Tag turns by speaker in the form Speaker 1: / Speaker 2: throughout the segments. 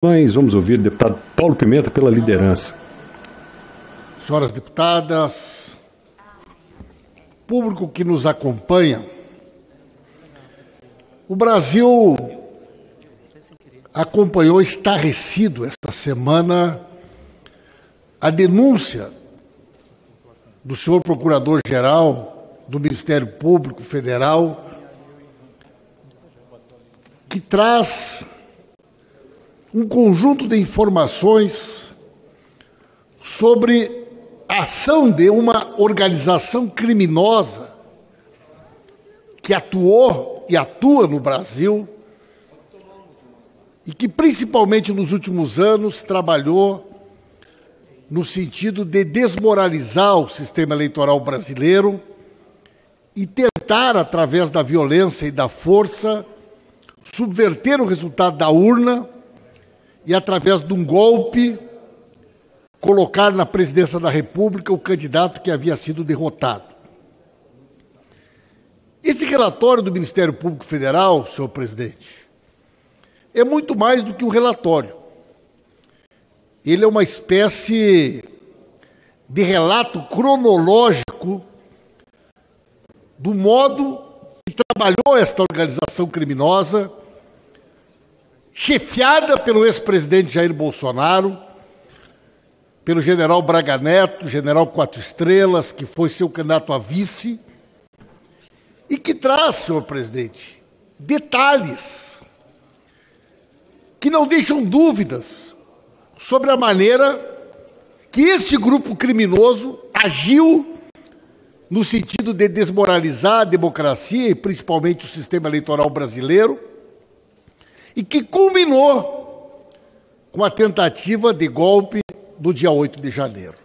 Speaker 1: Vamos ouvir o deputado Paulo Pimenta pela liderança.
Speaker 2: Senhoras deputadas, público que nos acompanha, o Brasil acompanhou estarrecido esta semana a denúncia do senhor Procurador-Geral do Ministério Público Federal, que traz um conjunto de informações sobre a ação de uma organização criminosa que atuou e atua no Brasil e que, principalmente nos últimos anos, trabalhou no sentido de desmoralizar o sistema eleitoral brasileiro e tentar, através da violência e da força, subverter o resultado da urna e, através de um golpe, colocar na presidência da República o candidato que havia sido derrotado. Esse relatório do Ministério Público Federal, senhor presidente, é muito mais do que um relatório. Ele é uma espécie de relato cronológico do modo que trabalhou esta organização criminosa, chefiada pelo ex-presidente Jair Bolsonaro, pelo general Braga Neto, general Quatro Estrelas, que foi seu candidato a vice, e que traz, senhor presidente, detalhes que não deixam dúvidas sobre a maneira que este grupo criminoso agiu no sentido de desmoralizar a democracia e principalmente o sistema eleitoral brasileiro, e que culminou com a tentativa de golpe do dia 8 de janeiro.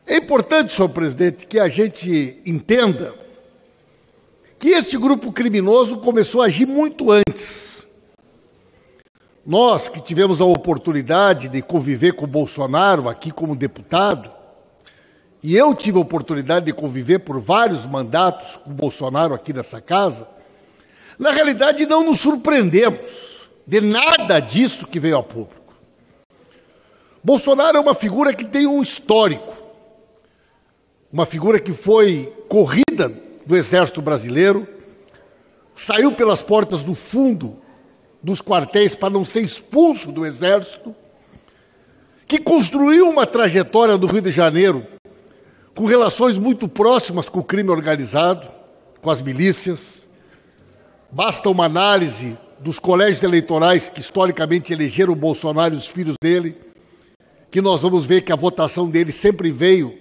Speaker 2: É importante, senhor presidente, que a gente entenda que este grupo criminoso começou a agir muito antes. Nós que tivemos a oportunidade de conviver com o Bolsonaro aqui como deputado, e eu tive a oportunidade de conviver por vários mandatos com o Bolsonaro aqui nessa casa, na realidade não nos surpreendemos de nada disso que veio a público. Bolsonaro é uma figura que tem um histórico, uma figura que foi corrida do Exército Brasileiro, saiu pelas portas do fundo dos quartéis para não ser expulso do Exército, que construiu uma trajetória do Rio de Janeiro com relações muito próximas com o crime organizado, com as milícias. Basta uma análise dos colégios eleitorais que historicamente elegeram o Bolsonaro e os filhos dele, que nós vamos ver que a votação dele sempre veio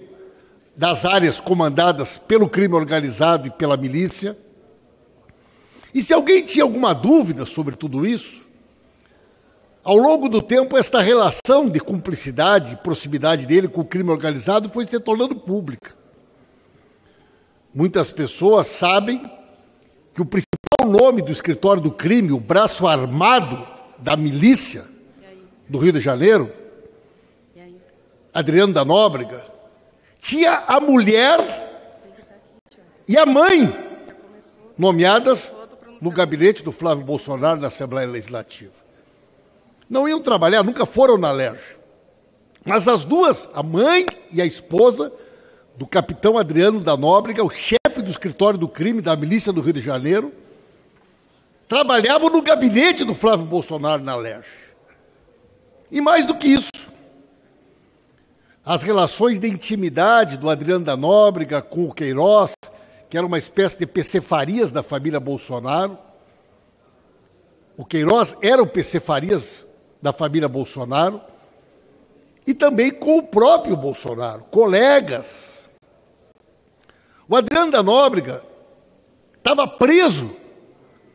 Speaker 2: das áreas comandadas pelo crime organizado e pela milícia. E se alguém tinha alguma dúvida sobre tudo isso, ao longo do tempo esta relação de cumplicidade e proximidade dele com o crime organizado foi se tornando pública. Muitas pessoas sabem que o principal nome do escritório do crime, o braço armado da milícia do Rio de Janeiro, Adriano da Nóbrega, tinha a mulher e a mãe nomeadas no gabinete do Flávio Bolsonaro na Assembleia Legislativa. Não iam trabalhar, nunca foram na LERJ. Mas as duas, a mãe e a esposa do capitão Adriano da Nóbrega, o chefe do escritório do crime da milícia do Rio de Janeiro, trabalhavam no gabinete do Flávio Bolsonaro na LERJ. E mais do que isso, as relações de intimidade do Adriano da Nóbrega com o Queiroz, que era uma espécie de PC Farias da família Bolsonaro. O Queiroz era o PC Farias da família Bolsonaro, e também com o próprio Bolsonaro, colegas. O Adriano da Nóbrega estava preso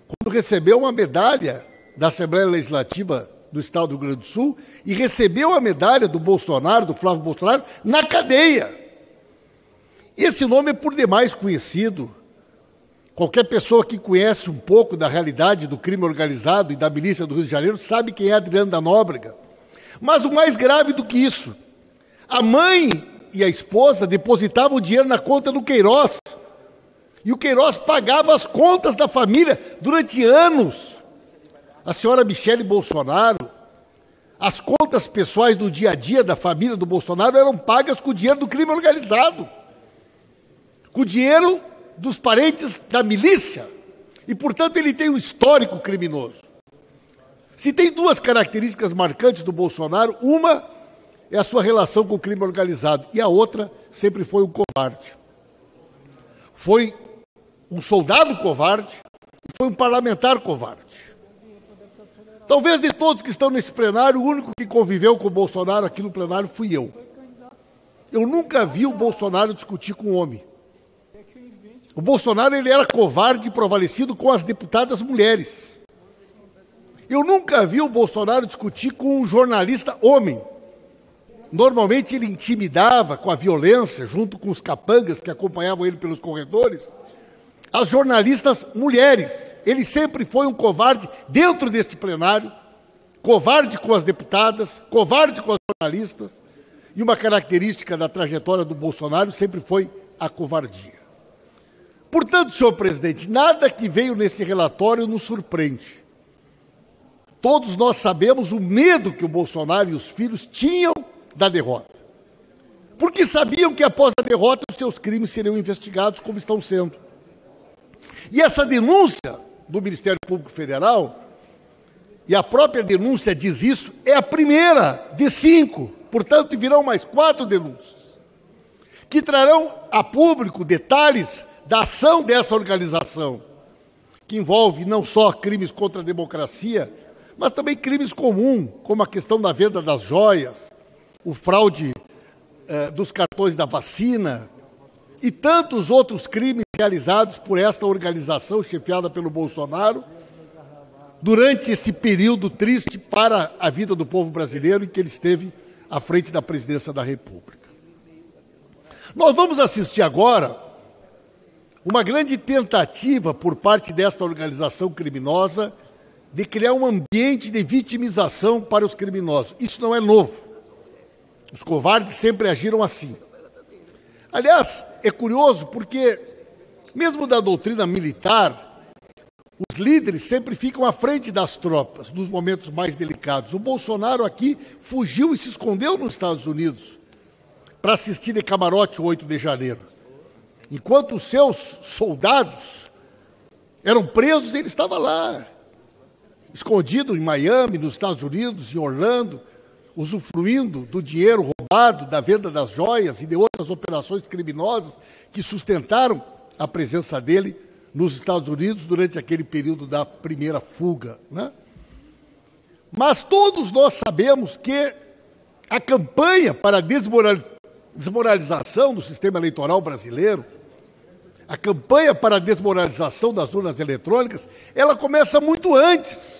Speaker 2: quando recebeu uma medalha da Assembleia Legislativa do Estado do Rio Grande do Sul e recebeu a medalha do Bolsonaro, do Flávio Bolsonaro, na cadeia. Esse nome é por demais conhecido. Qualquer pessoa que conhece um pouco da realidade do crime organizado e da milícia do Rio de Janeiro sabe quem é Adriano da Nóbrega. Mas o mais grave do que isso, a mãe e a esposa depositavam o dinheiro na conta do Queiroz. E o Queiroz pagava as contas da família durante anos. A senhora Michele Bolsonaro As contas pessoais do dia a dia da família do Bolsonaro eram pagas com o dinheiro do crime organizado, com o dinheiro dos parentes da milícia. E, portanto, ele tem um histórico criminoso. Se tem duas características marcantes do Bolsonaro, uma é a sua relação com o crime organizado e a outra sempre foi um covarde. Foi um soldado covarde e foi um parlamentar covarde. Talvez de todos que estão nesse plenário, o único que conviveu com o Bolsonaro aqui no plenário fui eu. Eu nunca vi o Bolsonaro discutir com um homem. O Bolsonaro, ele era covarde e prevalecido com as deputadas mulheres. Eu nunca vi o Bolsonaro discutir com um jornalista homem. Normalmente ele intimidava com a violência, junto com os capangas que acompanhavam ele pelos corredores, as jornalistas mulheres. Ele sempre foi um covarde dentro deste plenário, covarde com as deputadas, covarde com as jornalistas, e uma característica da trajetória do Bolsonaro sempre foi a covardia. Portanto, senhor presidente, nada que veio nesse relatório nos surpreende. Todos nós sabemos o medo que o Bolsonaro e os filhos tinham da derrota. Porque sabiam que após a derrota os seus crimes seriam investigados como estão sendo. E essa denúncia do Ministério Público Federal, e a própria denúncia diz isso, é a primeira de 5, portanto virão mais 4 denúncias, que trarão a público detalhes da ação dessa organização, que envolve não só crimes contra a democracia, mas também crimes comuns, como a questão da venda das joias, o fraude dos cartões da vacina e tantos outros crimes realizados por esta organização chefiada pelo Bolsonaro durante esse período triste para a vida do povo brasileiro em que ele esteve à frente da presidência da República. Nós vamos assistir agora uma grande tentativa por parte desta organização criminosa de criar um ambiente de vitimização para os criminosos. Isso não é novo. Os covardes sempre agiram assim. Aliás, é curioso porque, mesmo da doutrina militar, os líderes sempre ficam à frente das tropas nos momentos mais delicados. O Bolsonaro aqui fugiu e se escondeu nos Estados Unidos para assistir de camarote o 8 de janeiro. Enquanto os seus soldados eram presos, ele estava lá, escondido em Miami, nos Estados Unidos, em Orlando, usufruindo do dinheiro roubado, da venda das joias e de outras operações criminosas que sustentaram a presença dele nos Estados Unidos durante aquele período da primeira fuga, né? Mas todos nós sabemos que a campanha para a desmoralização do sistema eleitoral brasileiro, a campanha para a desmoralização das urnas eletrônicas, ela começa muito antes.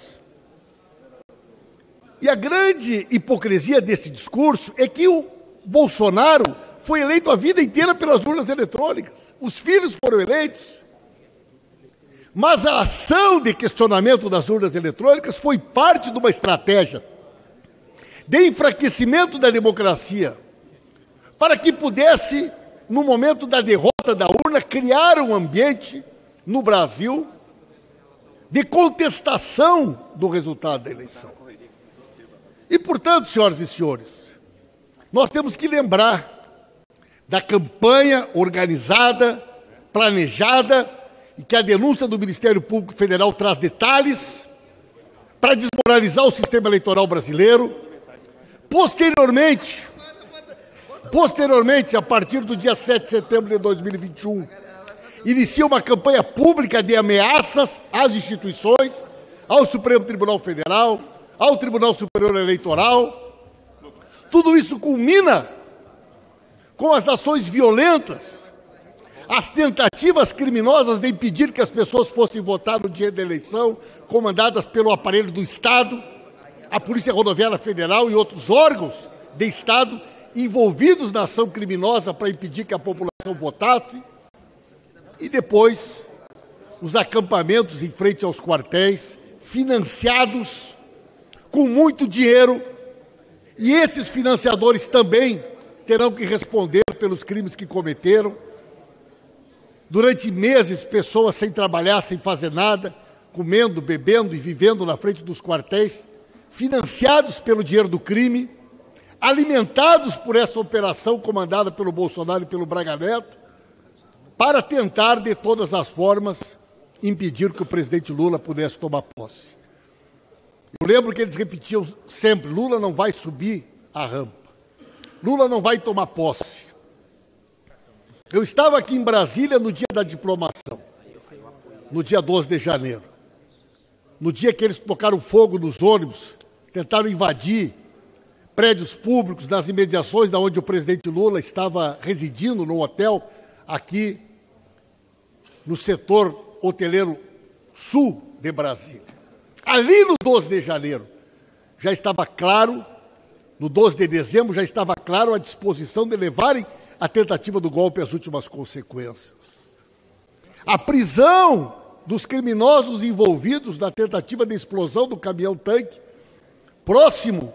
Speaker 2: E a grande hipocrisia desse discurso é que o Bolsonaro foi eleito a vida inteira pelas urnas eletrônicas. Os filhos foram eleitos. Mas a ação de questionamento das urnas eletrônicas foi parte de uma estratégia de enfraquecimento da democracia, para que pudesse, no momento da derrota da urna, criar um ambiente no Brasil de contestação do resultado da eleição. E, portanto, senhoras e senhores, nós temos que lembrar da campanha organizada, planejada, e que a denúncia do Ministério Público Federal traz detalhes para desmoralizar o sistema eleitoral brasileiro. Posteriormente, a partir do dia 7 de setembro de 2021, inicia uma campanha pública de ameaças às instituições, ao Supremo Tribunal Federal, ao Tribunal Superior Eleitoral. Tudo isso culmina com as ações violentas, as tentativas criminosas de impedir que as pessoas fossem votar no dia da eleição, comandadas pelo aparelho do Estado, a Polícia Rodoviária Federal e outros órgãos de Estado envolvidos na ação criminosa para impedir que a população votasse. E depois, os acampamentos em frente aos quartéis, financiados com muito dinheiro, e esses financiadores também terão que responder pelos crimes que cometeram. Durante meses, pessoas sem trabalhar, sem fazer nada, comendo, bebendo e vivendo na frente dos quartéis, financiados pelo dinheiro do crime, alimentados por essa operação comandada pelo Bolsonaro e pelo Braga Neto, para tentar, de todas as formas, impedir que o presidente Lula pudesse tomar posse. Eu lembro que eles repetiam sempre: Lula não vai subir a rampa, Lula não vai tomar posse. Eu estava aqui em Brasília no dia da diplomação, no dia 12 de janeiro, no dia que eles tocaram fogo nos ônibus, tentaram invadir prédios públicos nas imediações da onde o presidente Lula estava residindo, no hotel, aqui no setor hoteleiro sul de Brasília. Ali no 12 de janeiro já estava claro, no 12 de dezembro já estava claro a disposição de levarem a tentativa do golpe às últimas consequências. A prisão dos criminosos envolvidos na tentativa de explosão do caminhão-tanque próximo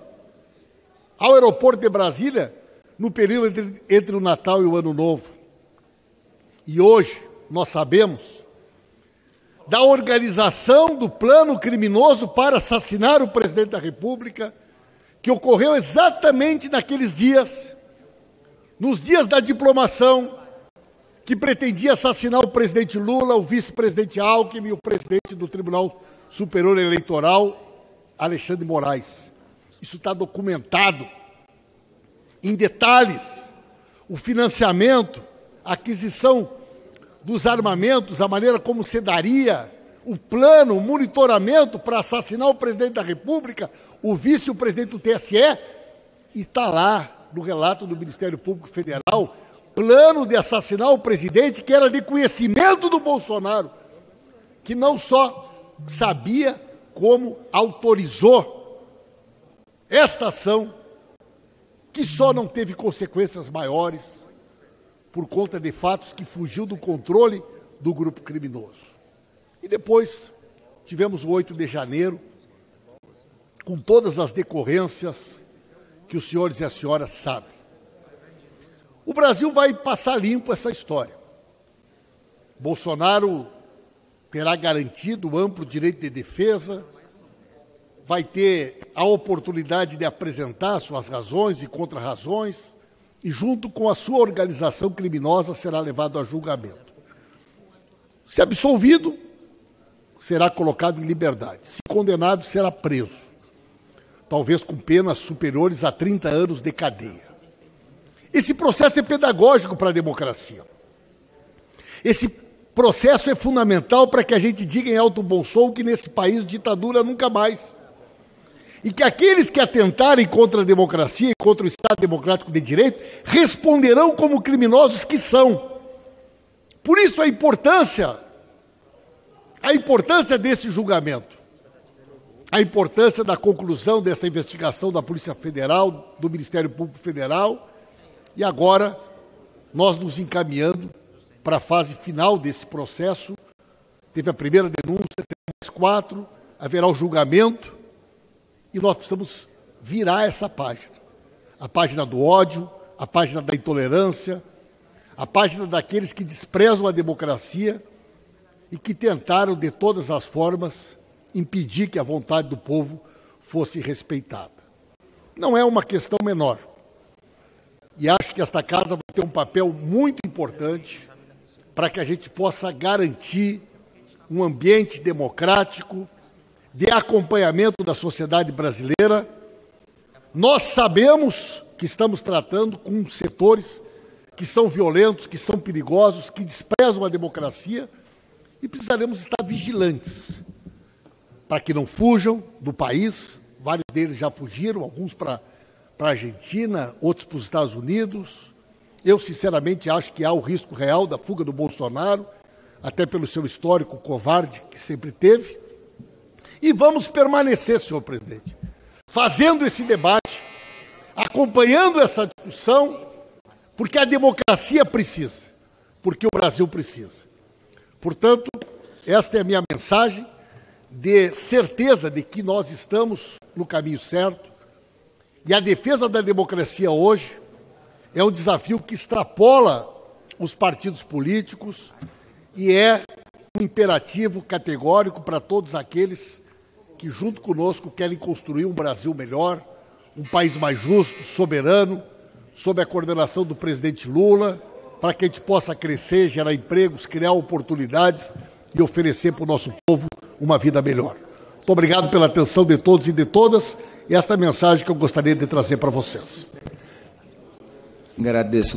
Speaker 2: ao aeroporto de Brasília, no período entre o Natal e o Ano Novo. E hoje nós sabemos da organização do plano criminoso para assassinar o presidente da República, que ocorreu exatamente naqueles dias, nos dias da diplomação, que pretendia assassinar o presidente Lula, o vice-presidente Alckmin e o presidente do Tribunal Superior Eleitoral, Alexandre de Moraes. Isso está documentado em detalhes. O financiamento, a aquisição dos armamentos, a maneira como se daria, o plano, o monitoramento para assassinar o presidente da República, o vice e o presidente do TSE, e está lá no relato do Ministério Público Federal, plano de assassinar o presidente que era de conhecimento do Bolsonaro, que não só sabia, como autorizou esta ação, que só não teve consequências maiores por conta de fatos que fugiu do controle do grupo criminoso. E depois tivemos o 8 de janeiro, com todas as decorrências que os senhores e as senhoras sabem. O Brasil vai passar limpo essa história. Bolsonaro terá garantido o amplo direito de defesa, vai ter a oportunidade de apresentar suas razões e contra-razões, e junto com a sua organização criminosa será levado a julgamento. Se absolvido, será colocado em liberdade. Se condenado, será preso, talvez com penas superiores a 30 anos de cadeia. Esse processo é pedagógico para a democracia. Esse processo é fundamental para que a gente diga em alto bom som que nesse país ditadura nunca mais. E que aqueles que atentarem contra a democracia e contra o Estado Democrático de Direito responderão como criminosos que são. Por isso a importância desse julgamento, a importância da conclusão dessa investigação da Polícia Federal, do Ministério Público Federal, e agora nós nos encaminhando para a fase final desse processo. Teve a primeira denúncia, teve mais 4, haverá o julgamento, e nós precisamos virar essa página. A página do ódio, a página da intolerância, a página daqueles que desprezam a democracia e que tentaram, de todas as formas, impedir que a vontade do povo fosse respeitada. Não é uma questão menor. E acho que esta casa vai ter um papel muito importante para que a gente possa garantir um ambiente democrático, de acompanhamento da sociedade brasileira. Nós sabemos que estamos tratando com setores que são violentos, que são perigosos, que desprezam a democracia, e precisaremos estar vigilantes para que não fujam do país. Vários deles já fugiram, alguns para a Argentina, outros para os Estados Unidos. Eu, sinceramente, acho que há o risco real da fuga do Bolsonaro, até pelo seu histórico covarde que sempre teve. E vamos permanecer, senhor presidente, fazendo esse debate, acompanhando essa discussão, porque a democracia precisa, porque o Brasil precisa. Portanto, esta é a minha mensagem de certeza de que nós estamos no caminho certo, e a defesa da democracia hoje é um desafio que extrapola os partidos políticos e é um imperativo categórico para todos aqueles que junto conosco querem construir um Brasil melhor, um país mais justo, soberano, sob a coordenação do presidente Lula, para que a gente possa crescer, gerar empregos, criar oportunidades e oferecer para o nosso povo uma vida melhor. Muito obrigado pela atenção de todos e de todas, e esta é a mensagem que eu gostaria de trazer para vocês.
Speaker 3: Agradeço.